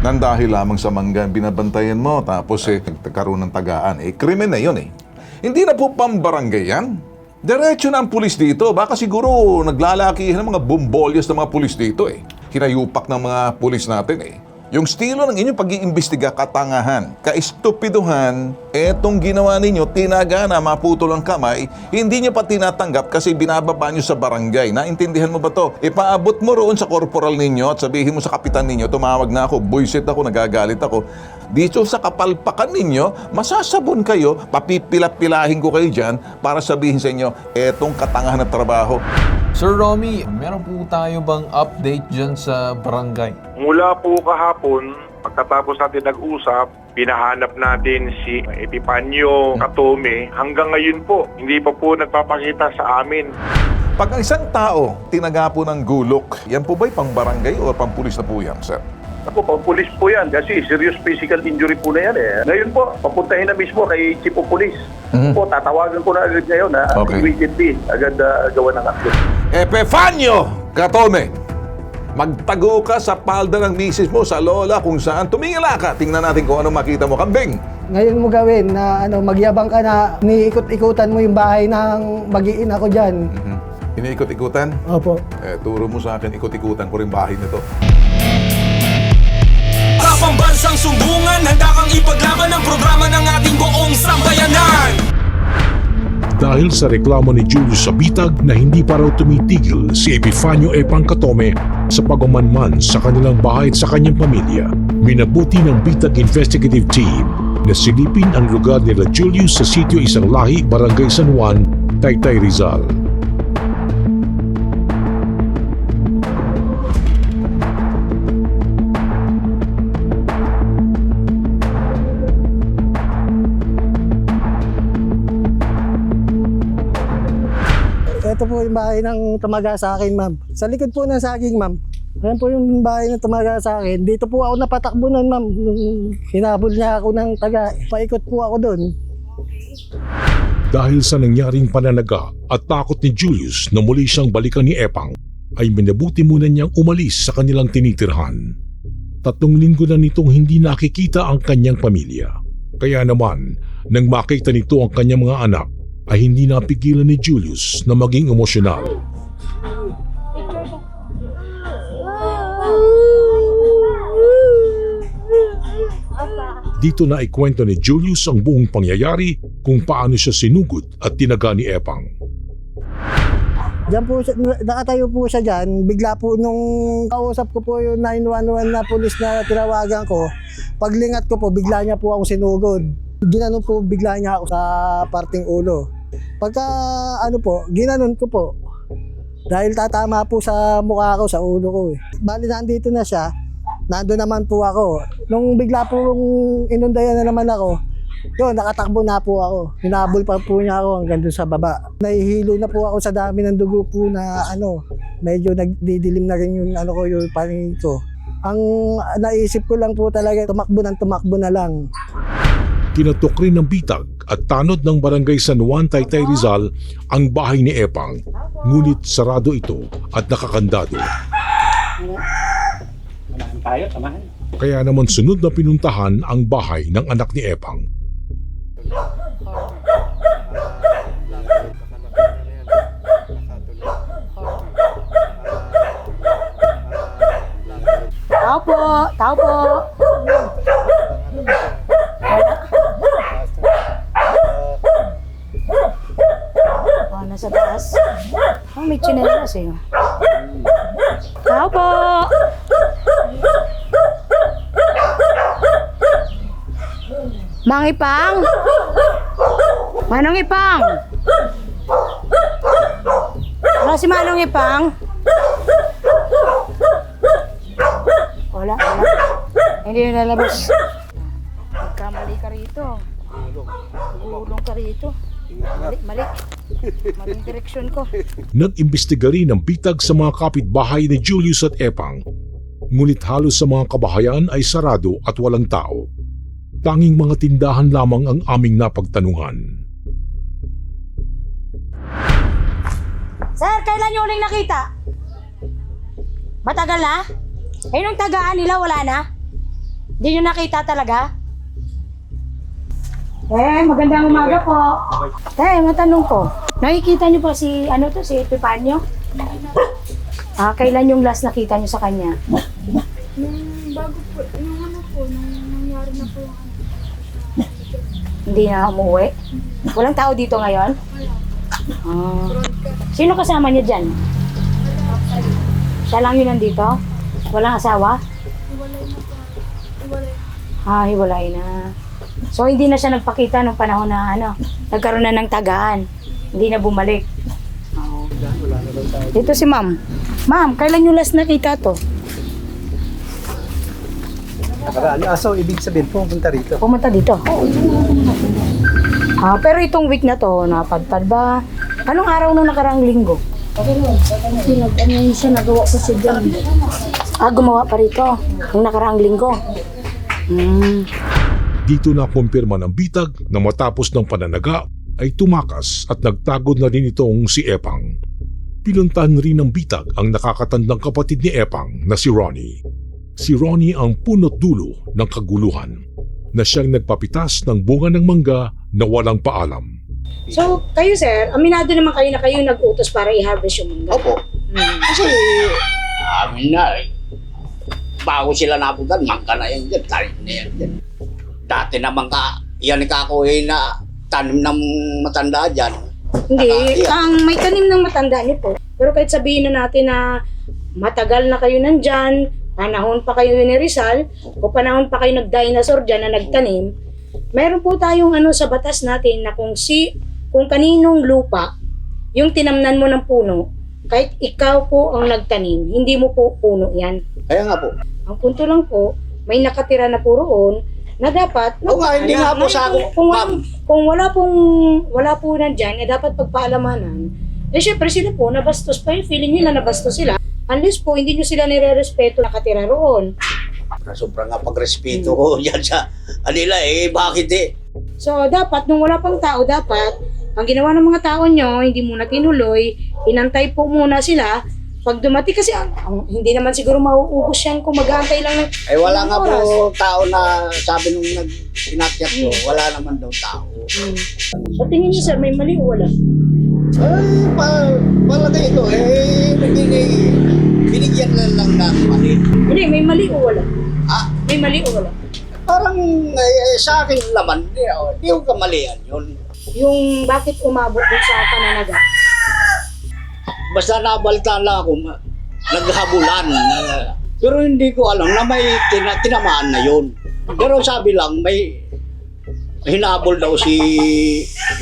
Nang dahil lamang sa manggan, binabantayan mo, tapos nagkaroon ng tagaan. Krimen na yun Hindi na po pambarangay yan. Diretso na ang pulis dito. Baka siguro naglalakihan ng mga bombolyos ng mga pulis dito Hinayupak ng mga pulis natin Yung estilo ng inyong pag-iimbestiga, katangahan, kaistupiduhan, etong ginawa ninyo, tinaga na maputol ang kamay, hindi nyo pa tinatanggap kasi binababa nyo sa barangay. Naintindihan mo ba to? Ipaabot mo roon sa korporal ninyo at sabihin mo sa kapitan ninyo, tumawag na ako, buisit ako, nagagalit ako. Dito sa kapalpakan ninyo, masasabon kayo, papipila-pilahin ko kayo dyan para sabihin sa inyo, etong katangahan na trabaho. Sir Romy, meron po tayo bang update dyan sa barangay? Mula po kahapon, pagkatapos natin nag-usap, pinahanap natin si Epifanio Katome. Hanggang ngayon po, hindi pa po nagpapakita sa amin. Pag ang isang tao tinaga po ng gulok, yan po ba'y pang barangay o pang pulis na po yan, sir? Ako, pang-pulis po yan kasi serious physical injury po na yan Ngayon po, papuntahin na mismo kay Chief of Police. Po, tatawagan ko na agad ngayon immediately, agad gawa ng action. Epifanio Katome, magtago ka sa palda ng misis mo sa lola kung saan tumingala ka. Tingnan natin kung ano makita mo, kambing. Ngayon mo gawin na magyabang ka na niikot-ikutan mo yung bahay ng mag-iin ako dyan. Iniikot-ikutan? Opo. Turo mo sa akin, ikot-ikutan ko rin bahay nito. Para pambansang sumbungan, handa kang ipaglaban ang programa ng ating buong sambayanan. Dahil sa reklamo ni Julius sa bitag na hindi pa raw tumitigil si Epifanio Epang Katome sa pagmamanman sa kanilang bahay at sa kanyang pamilya, minabuti ng bitag investigative team na silipin ang lugar nila Julius sa sitio Isang Lahi, Barangay San Juan, Taytay, Rizal. Ito po yung bahay ng tumaga sa akin, ma'am. Sa likod po ng saging, ma'am. Ayan po yung bahay ng tumaga sa akin. Dito po ako napatakbo nun, ma'am. Nung hinabol niya ako ng taga, paikot po ako doon. Dahil sa nangyaring pananaga at takot ni Julius na muli siyang balikan ni Epang, ay minabuti muna niyang umalis sa kanilang tinitirhan. 3 linggo na nitong hindi nakikita ang kanyang pamilya. Kaya naman, nang makita nito ang kanyang mga anak, ay hindi napigilan ni Julius na maging emosyonal. Dito na ikwento ni Julius ang buong pangyayari kung paano siya sinugod at tinaga ni Epang. Diyan po, nakatayo po siya dyan. Bigla po nung kausap ko po yung 911 na pulis na tinawagan ko, paglingat ko po, bigla niya po ako sinugod. Ginanon po bigla niya ako sa parting ulo. Pagka ginanon ko po. Dahil tatama po sa mukha ko, sa ulo ko Bali nandito na siya, nandun naman po ako. Nung bigla po inundayan na naman ako, yun, nakatakbo na po ako. Hinabol pa po niya ako hanggang doon sa baba. Nahihilo na po ako sa dami ng dugo po na medyo nagdidilim na rin yung yung paningin ko. Ang naisip ko lang po talaga, tumakbo na lang. Kinatok rin ng bitag at tanod ng Barangay San Juan, Taytay, Rizal ang bahay ni Epang, ngunit sarado ito at nakakandado. Kaya naman sunod na pinuntahan ang bahay ng anak ni Epang. Tao po! Tao po! Nasa taas. May chinelas Tao po! Mang Ipang! Manong Ipang! Wala si Manong Ipang? Wala. Hindi na lalabas. Magkamali ka rito. Gulong ka rito. Mali. Maling direksyon ko. Nag-imbestiga rin ng bitag sa mga kapitbahay ni Julius at Epang. Ngunit halos sa mga kabahayan ay sarado at walang tao. Tanging mga tindahan lamang ang aming napagtanungan. Sir, kailan niyo uling nakita? Matagal na? Eh, nung tagaan nila, wala na? Hindi nyo nakita talaga? Magandang umaga po. Matanong ko. Nakikita nyo pa si Epipanyo? Kailan yung last nakita nyo sa kanya? Bago po, nung nangyari na po yung Hindi na umuwi? Walang tao dito ngayon? Sino kasama niya dyan? Siya lang yun nandito? Walang asawa? Hiwalay na. So, hindi na siya nagpakita nung panahon na nagkaroon na ng tagaan. Hindi na bumalik. Dito si ma'am. Ma'am, kailan yung last nakita to? So, ibig sabihin, pumunta rito. Pumunta dito? Pero itong week na to, napadpad ba? Anong araw nung nakaraang linggo? siya nagawa ko si John. Gumawa pa rito. Nung nakaraang linggo. Dito na kumpirma ng bitag na matapos ng pananaga ay tumakas at nagtagod na rin itong si Epang. Pinuntahan rin ng bitag ang nakakatandang kapatid ni Epang na si Ronnie. Si Ronnie ang punot dulo ng kaguluhan na siyang nagpapitas ng bunga ng mangga na walang paalam. So, kayo sir, aminado naman kayo na kayo nag-utos para i-harvest yung mangga? Opo. Kasi amin na bago sila napuntan, mangga na yan dyan, tanim na yan dyan. Dati naman yan kakuhin na tanim ng matanda dyan. Hindi, ang may tanim ng matanda niyo po. Pero kahit sabihin na natin na matagal na kayo nandyan, panahon pa kayo ni Rizal, o panahon pa kayo nag-dinosaur dyan na nagtanim, meron po tayong sa batas natin na kung kaninong lupa, yung tinamnan mo ng puno, kahit ikaw po ang nagtanim, hindi mo po puno yan. Kaya nga po. Ang punto lang po, may nakatira na po roon, na dapat hindi nga po sa akin, kung wala po nandyan, dapat pagpaalamanan. Syempre sila po nabastos pa yung feeling nila nabastos sila unless po hindi nyo sila nire-respeto nakatira roon. Sobrang nga pagrespeto ko dyan sa kanila bakit So dapat nung wala pang tao, dapat ang ginawa ng mga tao nyo, hindi muna tinuloy, inantay po muna sila. Pag dumating kasi, hindi naman siguro mauubos yan kung mag-aantay lang ng wala nga po tao na sabi nung pinakyat ko, wala naman daw tao. So tingin niyo sir, may mali o wala? Palagay ito, binigyan na lang ng mali. Hindi, may mali o wala? May mali o wala? Parang sa akin laman, di ko kamalian yun. Yung bakit umabot din sa pananaga? Basta nabalita lang ako, naghabulan. Pero hindi ko alam na may tinamaan na yun. Pero sabi lang, may hinabol daw si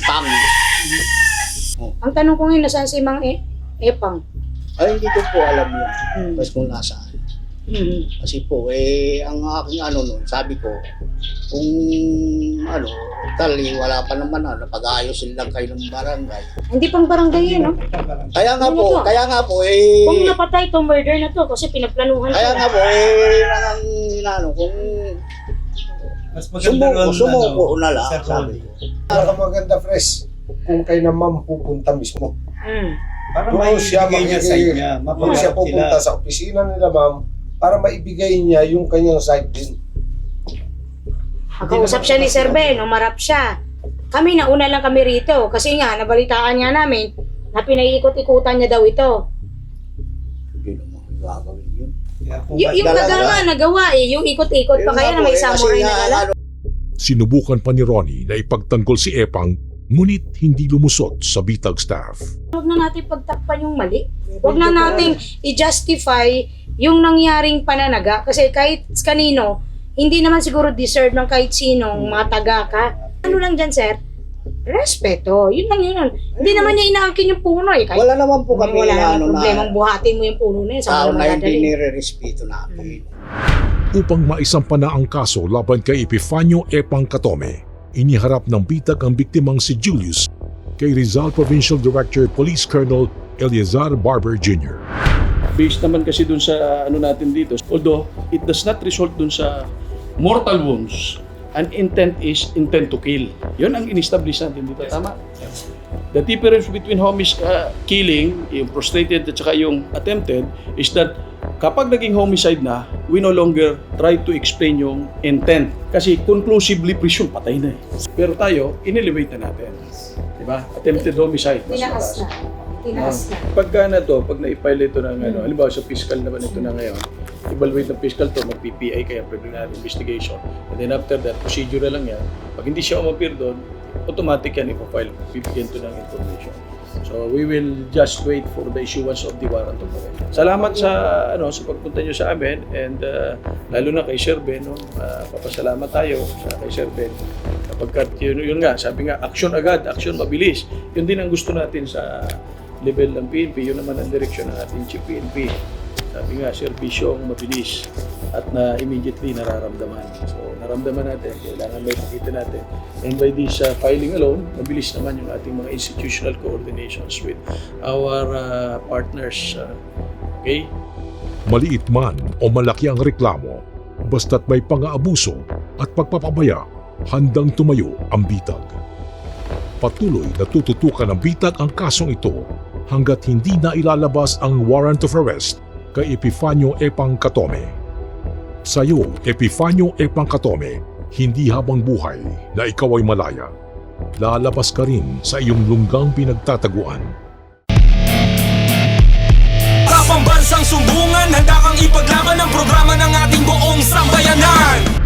Pang. Ang tanong ko ngayon, nasaan si Mang Epang? Ay, hindi ko po alam yun. Basta kung nasaan. Kasi po, ang aking nun, sabi ko, kung wala pa naman pag-aayos lang kayo ng barangay. Hindi pang barangay yun, no? Kaya nga po, kung napatay to, murder na to kasi pinagplanuhan kaya nga po, kung Mas maganda sumuko na lang, sabi ko. Maganda, fresh, kung kay na ma'am pupunta mismo. Para Doon siya maibigay niya sa inyo, Doon siya pupunta sa opisina nila, ma'am, para maibigay niya yung kanyang side din. Nakausap siya ni Sir Ben, umarap siya. Kami, nauna lang kami rito kasi nga, nabalitaan nga namin na pinaiikot-ikutan niya daw ito. Hindi naman gagawin yun. Yung nagawa yung ikot-ikot pa kaya na may samurai na gala. Sinubukan pa ni Ronnie na ipagtanggol si Epang, ngunit hindi lumusot sa bitag staff. Huwag na natin pagtakpan yung mali. Huwag na natin i-justify yung nangyaring pananaga kasi kahit kanino, hindi naman siguro deserve ng kahit sinong mataga ka. Ano lang dyan, sir? Respeto. Yun lang yun. Hindi naman niya inaangkin yung puno eh. Kahit Wala naman po kami wala naman problemang buhatin mo yung puno na yun. tao Saan mo na naman hindi dadalhin? nire-respeto natin. Upang maisampa na ang kaso laban kay Epifanio Epang Katome, iniharap ng bitag ang biktimang si Julius kay Rizal Provincial Director Police Colonel Eleazar Barber Jr. Based naman kasi dun sa natin dito, although it does not result dun sa mortal wounds, an intent is intent to kill. Yun ang in-establish natin dito, tama? The difference between killing, yung prostrated at saka yung attempted, is that kapag naging homicide na, we no longer try to explain yung intent. Kasi conclusively presume patay na eh. Pero tayo, inelevate na natin. Diba? Attempted homicide. Mas Tinaas mataas. na. Tinaas na. Pagka na to, pag na-file ito ng halimbawa sa fiscal naman ito na ngayon, evaluate ng fiscal to, mag-PPI kaya preliminary investigation. And then after that, procedural lang yan. Pag hindi siya umapir doon, automatic yan ipafile, bibigyan to ng information. So we will just wait for the issuance of the warrant of arrest. Salamat sa sa pagpunta niyo sa amin, and lalo na kay Sir Ben, papasalamat tayo sa kay Sir Ben. Kapag yun nga, sabi nga, action agad, action mabilis. Yun din ang gusto natin sa level ng PNP, yun naman ang direksyon ng ating Chief PNP. Sabi nga, serbisyong mabilis at na immediately nararamdaman. So, naramdaman natin, kailangan may pakita natin. And by this filing alone, mabilis naman yung ating mga institutional coordinations with our partners. Okay? Maliit man o malaki ang reklamo, basta't may pang-aabuso at pagpapabaya, handang tumayo ang bitag. Patuloy na tututukan ng bitag ang kasong ito hanggat hindi na ilalabas ang warrant of arrest kay Epifanio Epang Katome. Sa'yo, Epifanio Epang Katome, hindi habang buhay na ikaw ay malaya. Lalabas ka rin sa iyong lunggang pinagtataguan. Sa pambansang sumbungan, handa kang ipaglaban ang programa ng ating buong sambayanan.